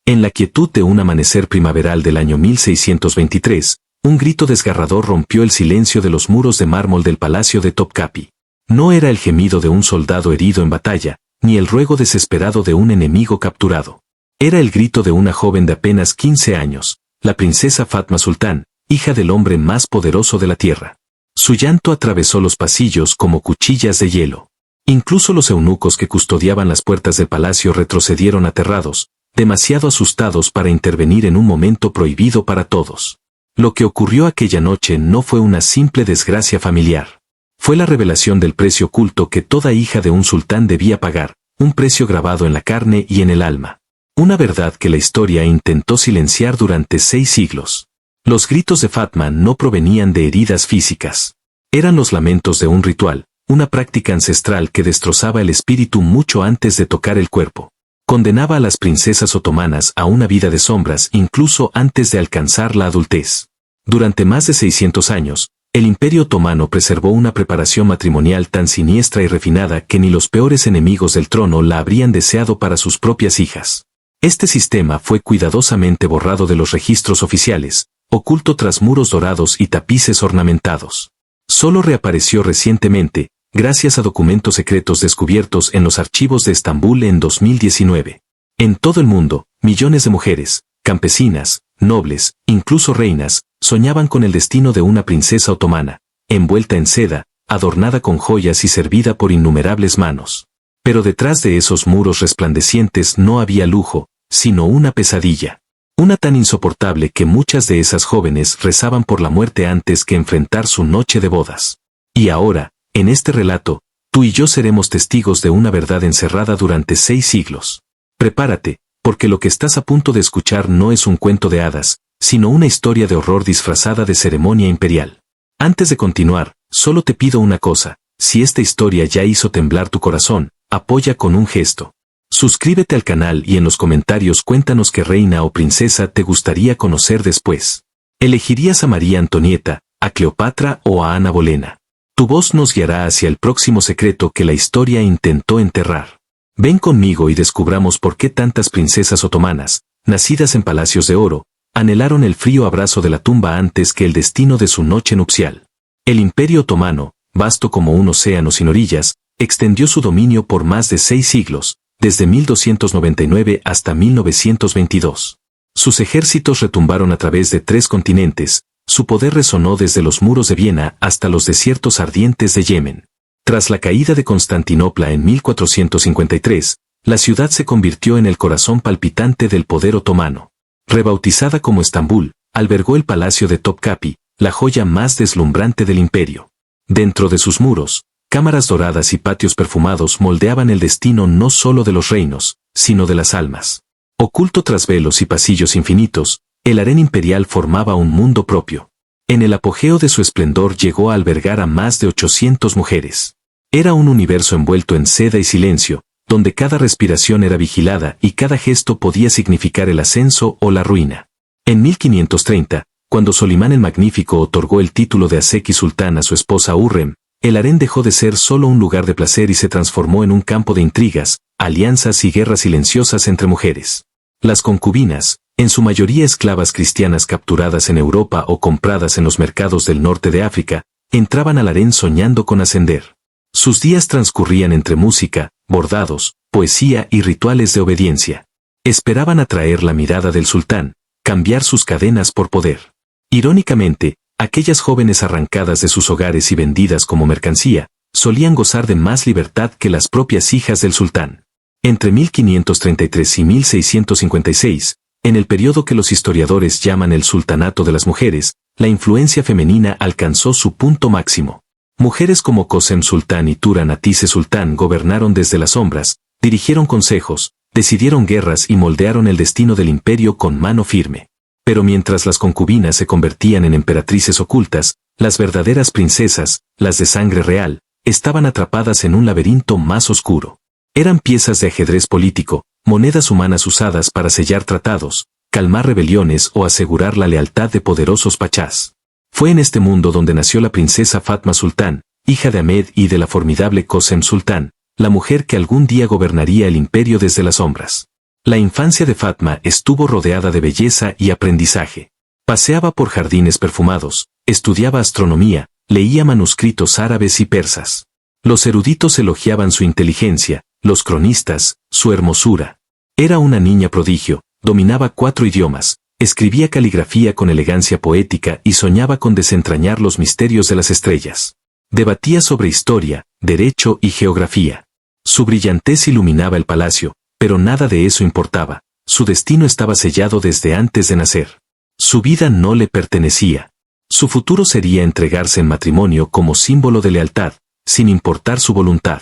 En la quietud de un amanecer primaveral del año 1623, un grito desgarrador rompió el silencio de los muros de mármol del palacio de Topkapi. No era el gemido de un soldado herido en batalla, ni el ruego desesperado de un enemigo capturado. Era el grito de una joven de apenas 15 años, la princesa Fatma Sultán, hija del hombre más poderoso de la tierra. Su llanto atravesó los pasillos como cuchillas de hielo. Incluso los eunucos que custodiaban las puertas del palacio retrocedieron aterrados, demasiado asustados para intervenir en un momento prohibido para todos. Lo que ocurrió aquella noche no fue una simple desgracia familiar. Fue la revelación del precio oculto que toda hija de un sultán debía pagar, un precio grabado en la carne y en el alma. Una verdad que la historia intentó silenciar durante 6 siglos. Los gritos de Fatma no provenían de heridas físicas. Eran los lamentos de un ritual, una práctica ancestral que destrozaba el espíritu mucho antes de tocar el cuerpo. Condenaba a las princesas otomanas a una vida de sombras incluso antes de alcanzar la adultez. Durante más de 600 años, el Imperio Otomano preservó una preparación matrimonial tan siniestra y refinada que ni los peores enemigos del trono la habrían deseado para sus propias hijas. Este sistema fue cuidadosamente borrado de los registros oficiales, oculto tras muros dorados y tapices ornamentados. Solo reapareció recientemente, gracias a documentos secretos descubiertos en los archivos de Estambul en 2019. En todo el mundo, millones de mujeres, campesinas, nobles, incluso reinas, soñaban con el destino de una princesa otomana, envuelta en seda, adornada con joyas y servida por innumerables manos. Pero detrás de esos muros resplandecientes no había lujo, sino una pesadilla. Una tan insoportable que muchas de esas jóvenes rezaban por la muerte antes que enfrentar su noche de bodas. Y ahora, en este relato, tú y yo seremos testigos de una verdad encerrada durante 6 siglos. Prepárate, porque lo que estás a punto de escuchar no es un cuento de hadas, sino una historia de horror disfrazada de ceremonia imperial. Antes de continuar, solo te pido una cosa: si esta historia ya hizo temblar tu corazón, apoya con un gesto. Suscríbete al canal y en los comentarios cuéntanos qué reina o princesa te gustaría conocer después. ¿Elegirías a María Antonieta, a Cleopatra o a Ana Bolena? Tu voz nos guiará hacia el próximo secreto que la historia intentó enterrar. Ven conmigo y descubramos por qué tantas princesas otomanas, nacidas en palacios de oro, anhelaron el frío abrazo de la tumba antes que el destino de su noche nupcial. El Imperio Otomano, vasto como un océano sin orillas, extendió su dominio por más de 6 siglos, desde 1299 hasta 1922. Sus ejércitos retumbaron a través de 3 continentes, su poder resonó desde los muros de Viena hasta los desiertos ardientes de Yemen. Tras la caída de Constantinopla en 1453, la ciudad se convirtió en el corazón palpitante del poder otomano. Rebautizada como Estambul, albergó el palacio de Topkapi, la joya más deslumbrante del imperio. Dentro de sus muros, cámaras doradas y patios perfumados moldeaban el destino no solo de los reinos, sino de las almas. Oculto tras velos y pasillos infinitos, el harén imperial formaba un mundo propio. En el apogeo de su esplendor llegó a albergar a más de 800 mujeres. Era un universo envuelto en seda y silencio, donde cada respiración era vigilada y cada gesto podía significar el ascenso o la ruina. En 1530, cuando Solimán el Magnífico otorgó el título de Aseki Sultán a su esposa Hurrem, el harén dejó de ser solo un lugar de placer y se transformó en un campo de intrigas, alianzas y guerras silenciosas entre mujeres. Las concubinas, en su mayoría esclavas cristianas capturadas en Europa o compradas en los mercados del norte de África, entraban al harén soñando con ascender. Sus días transcurrían entre música, bordados, poesía y rituales de obediencia. Esperaban atraer la mirada del sultán, cambiar sus cadenas por poder. Irónicamente, aquellas jóvenes arrancadas de sus hogares y vendidas como mercancía, solían gozar de más libertad que las propias hijas del sultán. Entre 1533 y 1656, en el periodo que los historiadores llaman el Sultanato de las Mujeres, la influencia femenina alcanzó su punto máximo. Mujeres como Qasem Sultán y Turan Atise Sultán gobernaron desde las sombras, dirigieron consejos, decidieron guerras y moldearon el destino del imperio con mano firme. Pero mientras las concubinas se convertían en emperatrices ocultas, las verdaderas princesas, las de sangre real, estaban atrapadas en un laberinto más oscuro. Eran piezas de ajedrez político, monedas humanas usadas para sellar tratados, calmar rebeliones o asegurar la lealtad de poderosos pachás. Fue en este mundo donde nació la princesa Fatma Sultán, hija de Ahmed y de la formidable Qasem Sultán, la mujer que algún día gobernaría el imperio desde las sombras. La infancia de Fatma estuvo rodeada de belleza y aprendizaje. Paseaba por jardines perfumados, estudiaba astronomía, leía manuscritos árabes y persas. Los eruditos elogiaban su inteligencia, los cronistas, su hermosura. Era una niña prodigio, dominaba 4 idiomas, escribía caligrafía con elegancia poética y soñaba con desentrañar los misterios de las estrellas. Debatía sobre historia, derecho y geografía. Su brillantez iluminaba el palacio, pero nada de eso importaba. Su destino estaba sellado desde antes de nacer. Su vida no le pertenecía. Su futuro sería entregarse en matrimonio como símbolo de lealtad, sin importar su voluntad.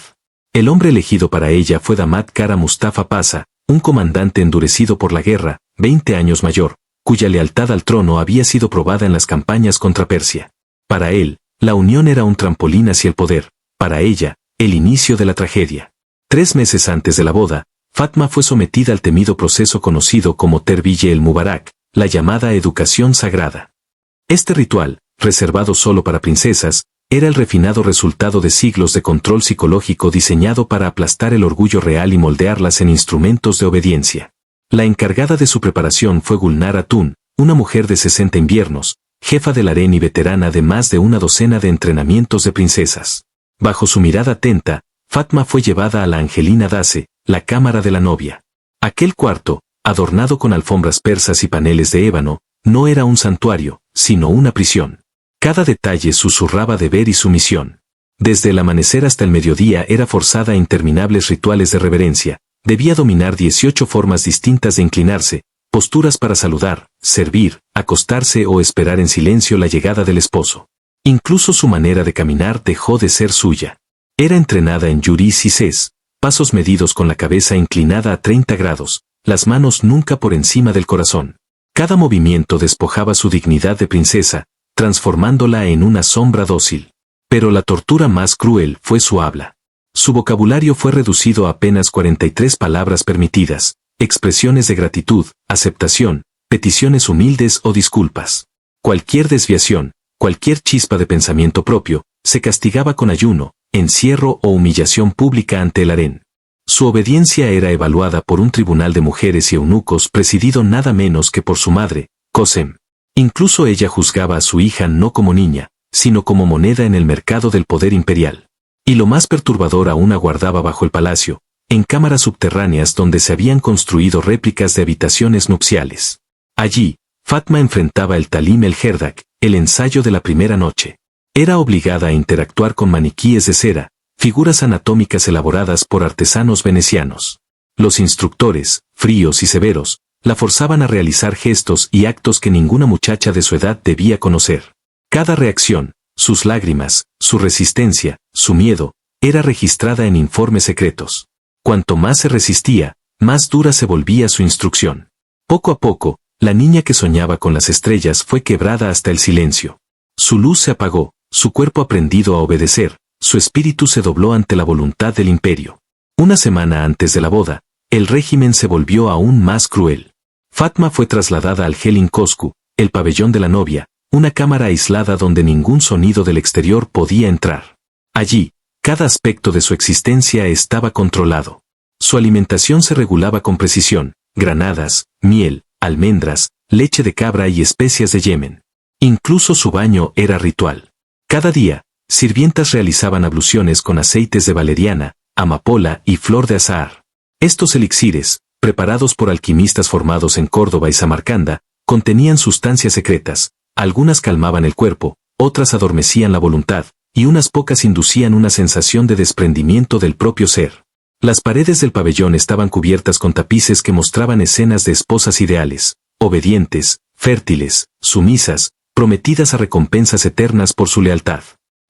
El hombre elegido para ella fue Damat Kara Mustafa Pasha, un comandante endurecido por la guerra, 20 años mayor, cuya lealtad al trono había sido probada en las campañas contra Persia. Para él, la unión era un trampolín hacia el poder, para ella, el inicio de la tragedia. 3 meses antes de la boda, Fatma fue sometida al temido proceso conocido como Terbiye el Mubarak, la llamada educación sagrada. Este ritual, reservado solo para princesas, era el refinado resultado de siglos de control psicológico diseñado para aplastar el orgullo real y moldearlas en instrumentos de obediencia. La encargada de su preparación fue Gulnar Atun, una mujer de 60 inviernos, jefa del harén y veterana de más de una docena de entrenamientos de princesas. Bajo su mirada atenta, Fatma fue llevada a la Angelina Dace, la cámara de la novia. Aquel cuarto, adornado con alfombras persas y paneles de ébano, no era un santuario, sino una prisión. Cada detalle susurraba deber y sumisión. Desde el amanecer hasta el mediodía era forzada a interminables rituales de reverencia, debía dominar 18 formas distintas de inclinarse, posturas para saludar, servir, acostarse o esperar en silencio la llegada del esposo. Incluso su manera de caminar dejó de ser suya. Era entrenada en yuris y ses, pasos medidos con la cabeza inclinada a 30 grados, las manos nunca por encima del corazón. Cada movimiento despojaba su dignidad de princesa, transformándola en una sombra dócil. Pero la tortura más cruel fue su habla. Su vocabulario fue reducido a apenas 43 palabras permitidas, expresiones de gratitud, aceptación, peticiones humildes o disculpas. Cualquier desviación, cualquier chispa de pensamiento propio, se castigaba con ayuno, encierro o humillación pública ante el harén. Su obediencia era evaluada por un tribunal de mujeres y eunucos presidido nada menos que por su madre, Kosem. Incluso ella juzgaba a su hija no como niña, sino como moneda en el mercado del poder imperial. Y lo más perturbador aún aguardaba bajo el palacio, en cámaras subterráneas donde se habían construido réplicas de habitaciones nupciales. Allí, Fatma enfrentaba el Talim el Herdak, el ensayo de la primera noche. Era obligada a interactuar con maniquíes de cera, figuras anatómicas elaboradas por artesanos venecianos. Los instructores, fríos y severos, la forzaban a realizar gestos y actos que ninguna muchacha de su edad debía conocer. Cada reacción, sus lágrimas, su resistencia, su miedo, era registrada en informes secretos. Cuanto más se resistía, más dura se volvía su instrucción. Poco a poco, la niña que soñaba con las estrellas fue quebrada hasta el silencio. Su luz se apagó, su cuerpo aprendido a obedecer, su espíritu se dobló ante la voluntad del imperio. Una semana antes de la boda, el régimen se volvió aún más cruel. Fatma fue trasladada al Helin Kosku, el pabellón de la novia, una cámara aislada donde ningún sonido del exterior podía entrar. Allí, cada aspecto de su existencia estaba controlado. Su alimentación se regulaba con precisión, granadas, miel, almendras, leche de cabra y especias de Yemen. Incluso su baño era ritual. Cada día, sirvientas realizaban abluciones con aceites de valeriana, amapola y flor de azahar. Estos elixires, preparados por alquimistas formados en Córdoba y Samarcanda, contenían sustancias secretas, algunas calmaban el cuerpo, otras adormecían la voluntad, y unas pocas inducían una sensación de desprendimiento del propio ser. Las paredes del pabellón estaban cubiertas con tapices que mostraban escenas de esposas ideales, obedientes, fértiles, sumisas, prometidas a recompensas eternas por su lealtad.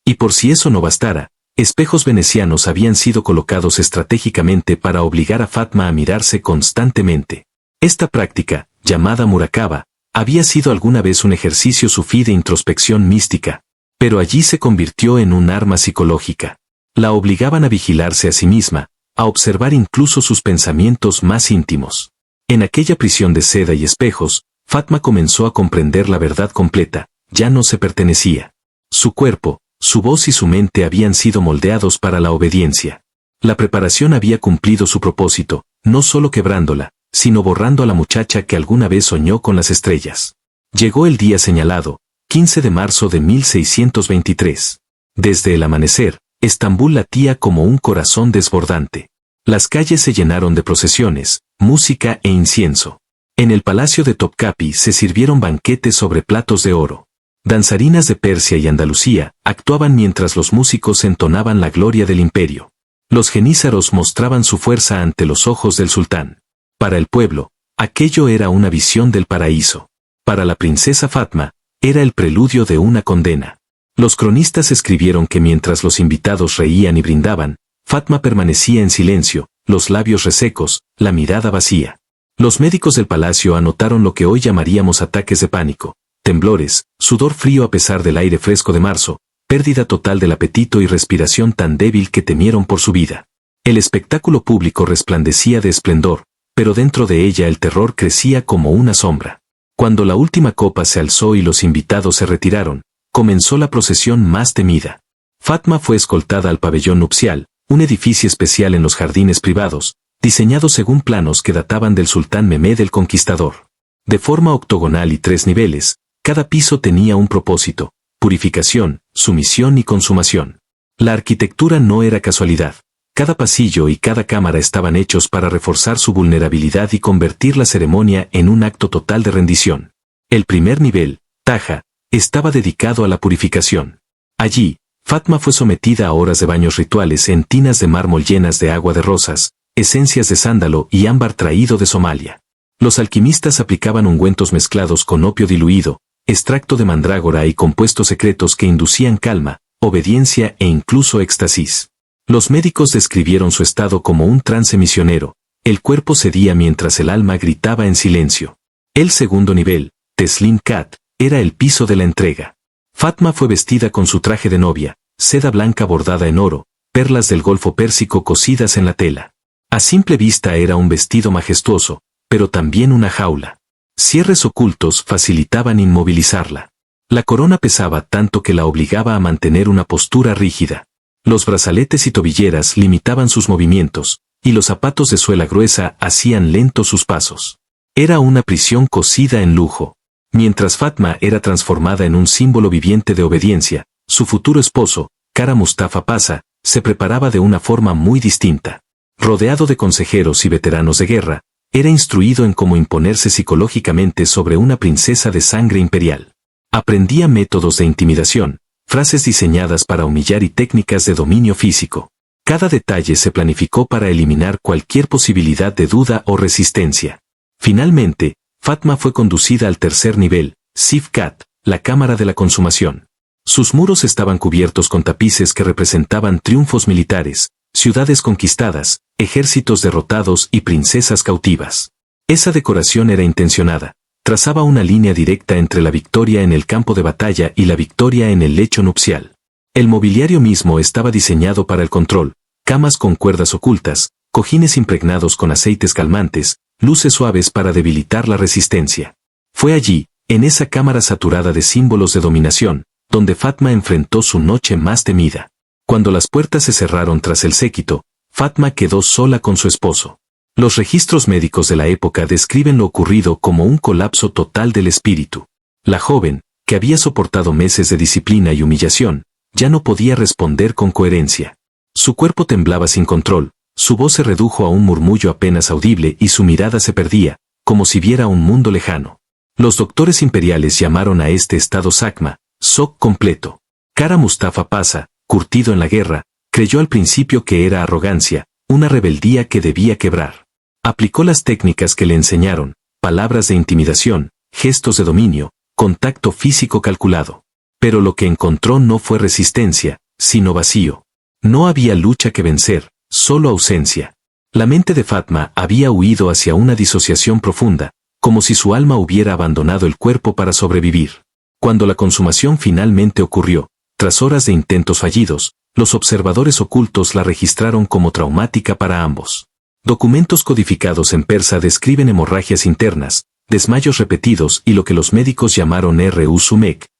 Y por si eso no bastara, espejos venecianos habían sido colocados estratégicamente para obligar a Fatma a mirarse constantemente. Esta práctica, llamada Murakaba, había sido alguna vez un ejercicio sufí de introspección mística, pero allí se convirtió en un arma psicológica. La obligaban a vigilarse a sí misma, a observar incluso sus pensamientos más íntimos. En aquella prisión de seda y espejos, Fatma comenzó a comprender la verdad completa, ya no se pertenecía. Su cuerpo, su voz y su mente habían sido moldeados para la obediencia. La preparación había cumplido su propósito, no solo quebrándola, sino borrando a la muchacha que alguna vez soñó con las estrellas. Llegó el día señalado, 15 de marzo de 1623. Desde el amanecer, Estambul latía como un corazón desbordante. Las calles se llenaron de procesiones, música e incienso. En el palacio de Topkapi se sirvieron banquetes sobre platos de oro. Danzarinas de Persia y Andalucía actuaban mientras los músicos entonaban la gloria del imperio. Los jenízaros mostraban su fuerza ante los ojos del sultán. Para el pueblo, aquello era una visión del paraíso. Para la princesa Fatma, era el preludio de una condena. Los cronistas escribieron que mientras los invitados reían y brindaban, Fatma permanecía en silencio, los labios resecos, la mirada vacía. Los médicos del palacio anotaron lo que hoy llamaríamos ataques de pánico, temblores, sudor frío a pesar del aire fresco de marzo, pérdida total del apetito y respiración tan débil que temieron por su vida. El espectáculo público resplandecía de esplendor, pero dentro de ella el terror crecía como una sombra. Cuando la última copa se alzó y los invitados se retiraron, comenzó la procesión más temida. Fatma fue escoltada al pabellón nupcial, un edificio especial en los jardines privados, diseñado según planos que databan del sultán Mehmed el Conquistador. De forma octogonal y 3 niveles, cada piso tenía un propósito: purificación, sumisión y consumación. La arquitectura no era casualidad. Cada pasillo y cada cámara estaban hechos para reforzar su vulnerabilidad y convertir la ceremonia en un acto total de rendición. El primer nivel, Taja, estaba dedicado a la purificación. Allí, Fatma fue sometida a horas de baños rituales en tinas de mármol llenas de agua de rosas, esencias de sándalo y ámbar traído de Somalia. Los alquimistas aplicaban ungüentos mezclados con opio diluido, extracto de mandrágora y compuestos secretos que inducían calma, obediencia e incluso éxtasis. Los médicos describieron su estado como un trance misionero. El cuerpo cedía mientras el alma gritaba en silencio. El segundo nivel, Teslim Kat, era el piso de la entrega. Fatma fue vestida con su traje de novia, seda blanca bordada en oro, perlas del Golfo Pérsico cosidas en la tela. A simple vista era un vestido majestuoso, pero también una jaula. Cierres ocultos facilitaban inmovilizarla. La corona pesaba tanto que la obligaba a mantener una postura rígida. Los brazaletes y tobilleras limitaban sus movimientos, y los zapatos de suela gruesa hacían lentos sus pasos. Era una prisión cosida en lujo. Mientras Fatma era transformada en un símbolo viviente de obediencia, su futuro esposo, Kara Mustafa Pasha, se preparaba de una forma muy distinta. Rodeado de consejeros y veteranos de guerra, era instruido en cómo imponerse psicológicamente sobre una princesa de sangre imperial. Aprendía métodos de intimidación, frases diseñadas para humillar y técnicas de dominio físico. Cada detalle se planificó para eliminar cualquier posibilidad de duda o resistencia. Finalmente, Fatma fue conducida al tercer nivel, Sif Kat, la cámara de la consumación. Sus muros estaban cubiertos con tapices que representaban triunfos militares, ciudades conquistadas, ejércitos derrotados y princesas cautivas. Esa decoración era intencionada. Trazaba una línea directa entre la victoria en el campo de batalla y la victoria en el lecho nupcial. El mobiliario mismo estaba diseñado para el control: camas con cuerdas ocultas, cojines impregnados con aceites calmantes, luces suaves para debilitar la resistencia. Fue allí, en esa cámara saturada de símbolos de dominación, donde Fatma enfrentó su noche más temida. Cuando las puertas se cerraron tras el séquito, Fatma quedó sola con su esposo. Los registros médicos de la época describen lo ocurrido como un colapso total del espíritu. La joven, que había soportado meses de disciplina y humillación, ya no podía responder con coherencia. Su cuerpo temblaba sin control, su voz se redujo a un murmullo apenas audible y su mirada se perdía, como si viera un mundo lejano. Los doctores imperiales llamaron a este estado Sakma, shock completo. Kara Mustafa Pasha, curtido en la guerra, creyó al principio que era arrogancia, una rebeldía que debía quebrar. Aplicó las técnicas que le enseñaron: palabras de intimidación, gestos de dominio, contacto físico calculado. Pero lo que encontró no fue resistencia, sino vacío. No había lucha que vencer, solo ausencia. La mente de Fatma había huido hacia una disociación profunda, como si su alma hubiera abandonado el cuerpo para sobrevivir. Cuando la consumación finalmente ocurrió, tras horas de intentos fallidos, los observadores ocultos la registraron como traumática para ambos. Documentos codificados en persa describen hemorragias internas, desmayos repetidos y lo que los médicos llamaron R.U.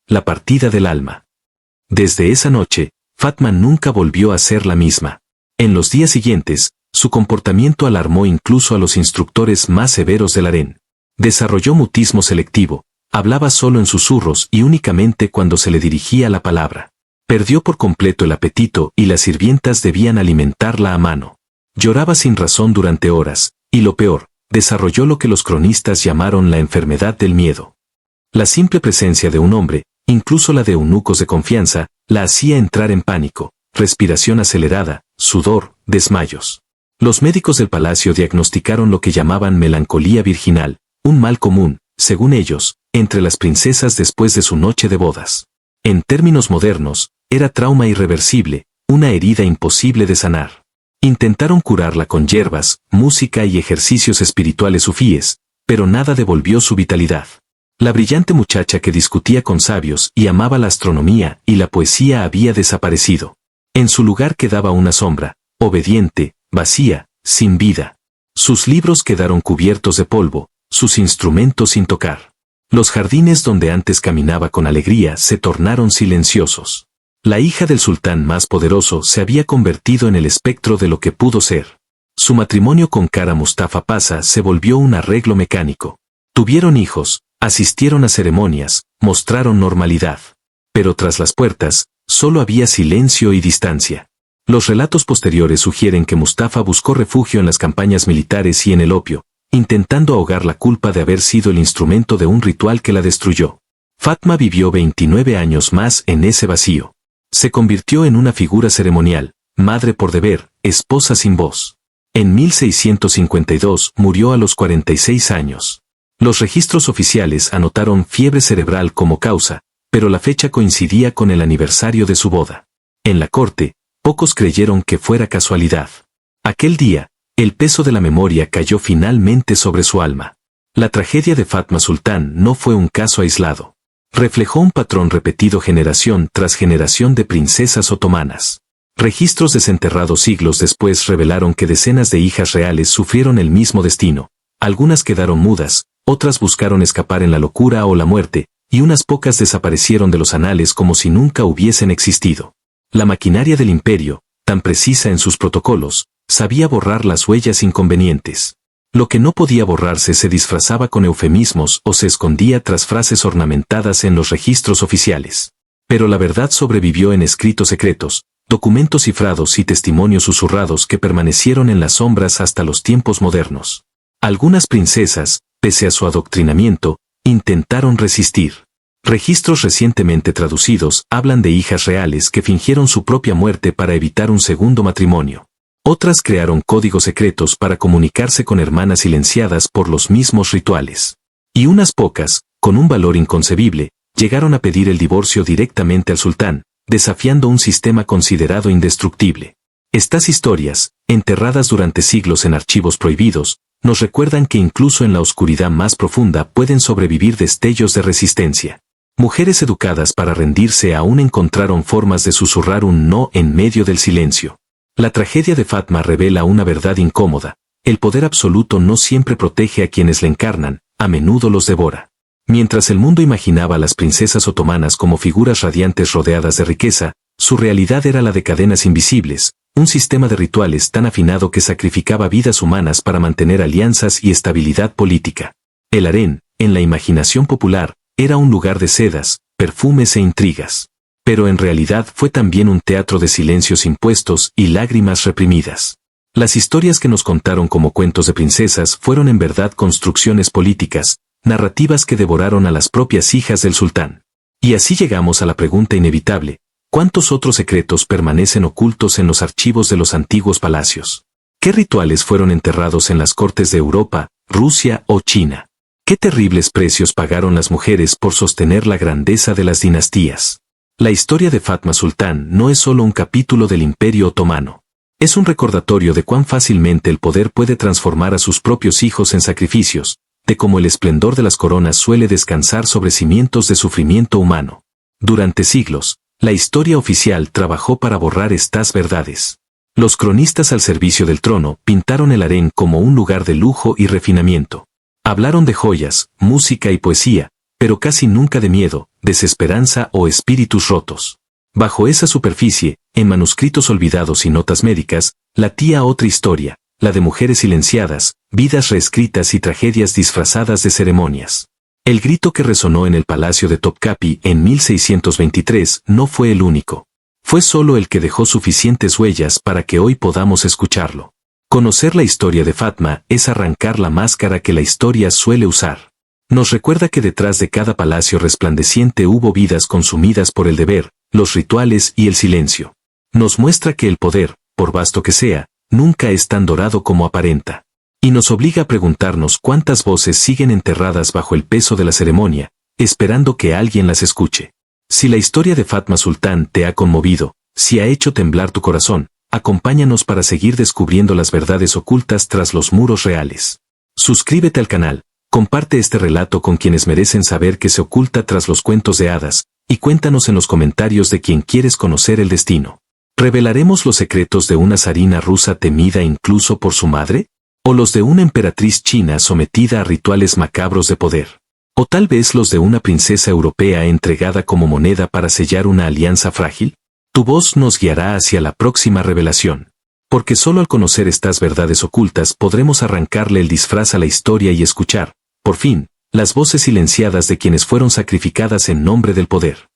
la partida del alma. Desde esa noche, Fatma nunca volvió a ser la misma. En los días siguientes, Su comportamiento alarmó incluso a los instructores más severos del harén. Desarrolló mutismo selectivo, hablaba solo en susurros y únicamente cuando se le dirigía la palabra. Perdió por completo el apetito y las sirvientas debían alimentarla a mano. Lloraba sin razón durante horas, y lo peor, desarrolló lo que los cronistas llamaron la enfermedad del miedo. La simple presencia de un hombre, incluso la de eunucos de confianza, la hacía entrar en pánico, respiración acelerada, sudor, desmayos. Los médicos del palacio diagnosticaron lo que llamaban melancolía virginal, un mal común, según ellos, entre las princesas después de su noche de bodas. En términos modernos, era trauma irreversible, una herida imposible de sanar. Intentaron curarla con hierbas, música y ejercicios espirituales sufíes, pero nada devolvió su vitalidad. La brillante muchacha que discutía con sabios y amaba la astronomía y la poesía había desaparecido. En su lugar quedaba una sombra, obediente, vacía, sin vida. Sus libros quedaron cubiertos de polvo, sus instrumentos sin tocar. Los jardines donde antes caminaba con alegría se tornaron silenciosos. La hija del sultán más poderoso se había convertido en el espectro de lo que pudo ser. Su matrimonio con Kara Mustafa Pasha se volvió un arreglo mecánico. Tuvieron hijos, asistieron a ceremonias, mostraron normalidad. Pero tras las puertas, solo había silencio y distancia. Los relatos posteriores sugieren que Mustafa buscó refugio en las campañas militares y en el opio, intentando ahogar la culpa de haber sido el instrumento de un ritual que la destruyó. Fatma vivió 29 años más en ese vacío. Se convirtió en una figura ceremonial, madre por deber, esposa sin voz. En 1652 murió a los 46 años. Los registros oficiales anotaron fiebre cerebral como causa, pero la fecha coincidía con el aniversario de su boda. En la corte, pocos creyeron que fuera casualidad. Aquel día, el peso de la memoria cayó finalmente sobre su alma. La tragedia de Fatma Sultán no fue un caso aislado. Reflejó un patrón repetido generación tras generación de princesas otomanas. Registros desenterrados siglos después revelaron que decenas de hijas reales sufrieron el mismo destino. Algunas quedaron mudas, otras buscaron escapar en la locura o la muerte, y unas pocas desaparecieron de los anales como si nunca hubiesen existido. La maquinaria del imperio, tan precisa en sus protocolos, sabía borrar las huellas inconvenientes. Lo que no podía borrarse se disfrazaba con eufemismos o se escondía tras frases ornamentadas en los registros oficiales. Pero la verdad sobrevivió en escritos secretos, documentos cifrados y testimonios susurrados que permanecieron en las sombras hasta los tiempos modernos. Algunas princesas, pese a su adoctrinamiento, intentaron resistir. Registros recientemente traducidos hablan de hijas reales que fingieron su propia muerte para evitar un segundo matrimonio. Otras crearon códigos secretos para comunicarse con hermanas silenciadas por los mismos rituales. Y unas pocas, con un valor inconcebible, llegaron a pedir el divorcio directamente al sultán, desafiando un sistema considerado indestructible. Estas historias, enterradas durante siglos en archivos prohibidos, nos recuerdan que incluso en la oscuridad más profunda pueden sobrevivir destellos de resistencia. Mujeres educadas para rendirse aún encontraron formas de susurrar un no en medio del silencio. La tragedia de Fatma revela una verdad incómoda: el poder absoluto no siempre protege a quienes le encarnan, a menudo los devora. Mientras el mundo imaginaba a las princesas otomanas como figuras radiantes rodeadas de riqueza, su realidad era la de cadenas invisibles, un sistema de rituales tan afinado que sacrificaba vidas humanas para mantener alianzas y estabilidad política. El harén, en la imaginación popular, era un lugar de sedas, perfumes e intrigas. Pero en realidad fue también un teatro de silencios impuestos y lágrimas reprimidas. Las historias que nos contaron como cuentos de princesas fueron en verdad construcciones políticas, narrativas que devoraron a las propias hijas del sultán. Y así llegamos a la pregunta inevitable: ¿cuántos otros secretos permanecen ocultos en los archivos de los antiguos palacios? ¿Qué rituales fueron enterrados en las cortes de Europa, Rusia o China? ¿Qué terribles precios pagaron las mujeres por sostener la grandeza de las dinastías? La historia de Fatma Sultán no es solo un capítulo del Imperio Otomano. Es un recordatorio de cuán fácilmente el poder puede transformar a sus propios hijos en sacrificios, de cómo el esplendor de las coronas suele descansar sobre cimientos de sufrimiento humano. Durante siglos, la historia oficial trabajó para borrar estas verdades. Los cronistas al servicio del trono pintaron el harén como un lugar de lujo y refinamiento. Hablaron de joyas, música y poesía, pero casi nunca de miedo, desesperanza o espíritus rotos. Bajo esa superficie, en manuscritos olvidados y notas médicas, latía otra historia: la de mujeres silenciadas, vidas reescritas y tragedias disfrazadas de ceremonias. El grito que resonó en el palacio de Topkapi en 1623 no fue el único. Fue solo el que dejó suficientes huellas para que hoy podamos escucharlo. Conocer la historia de Fatma es arrancar la máscara que la historia suele usar. Nos recuerda que detrás de cada palacio resplandeciente hubo vidas consumidas por el deber, los rituales y el silencio. Nos muestra que el poder, por vasto que sea, nunca es tan dorado como aparenta. Y nos obliga a preguntarnos cuántas voces siguen enterradas bajo el peso de la ceremonia, esperando que alguien las escuche. Si la historia de Fatma Sultán te ha conmovido, si ha hecho temblar tu corazón, acompáñanos para seguir descubriendo las verdades ocultas tras los muros reales. Suscríbete al canal, comparte este relato con quienes merecen saber qué se oculta tras los cuentos de hadas, y cuéntanos en los comentarios de quien quieres conocer el destino. ¿Revelaremos los secretos de una zarina rusa temida incluso por su madre? ¿O los de una emperatriz china sometida a rituales macabros de poder? ¿O tal vez los de una princesa europea entregada como moneda para sellar una alianza frágil? Tu voz nos guiará hacia la próxima revelación. Porque solo al conocer estas verdades ocultas podremos arrancarle el disfraz a la historia y escuchar, por fin, las voces silenciadas de quienes fueron sacrificadas en nombre del poder.